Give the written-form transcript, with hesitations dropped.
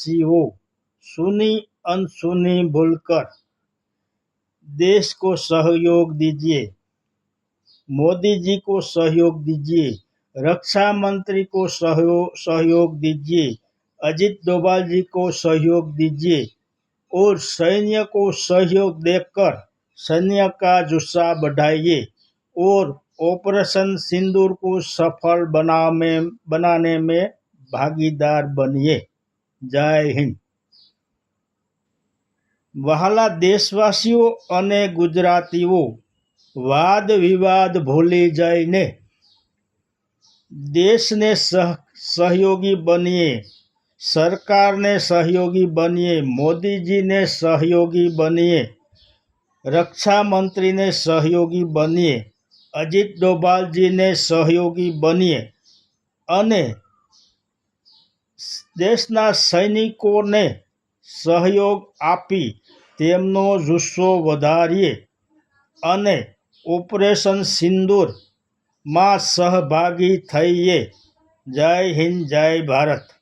देशवासियों, सुनी अनसुनी भूलकर देश को सहयोग दीजिए। मोदी जी को सहयोग दीजिए, रक्षा मंत्री को सहयोग दीजिए, अजित डोभाल जी को सहयोग दीजिए और सैन्य को सहयोग देकर सैन्य का जुस्सा बढ़ाइए और ऑपरेशन सिंदूर को सफल बनाने में भागीदार बनिए। जय हिंद। વહાલા દેશવાસીઓ અને ગુજરાતીઓ, વાદ વિવાદ ભૂલી જઈને દેશને સહયોગી બનીએ, સરકારને સહયોગી બનીએ, મોદીજીને સહયોગી બનીએ, રક્ષા મંત્રીને સહયોગી બનીએ, અજીત ડોભાલજીને સહયોગી બનીએ અને દેશના સૈનિકોને સહયોગ આપી તેમનો જુસ્સો વધારીએ અને ઓપરેશન સિંદૂરમાં સહભાગી થઈએ। જય હિન્દ, જય ભારત।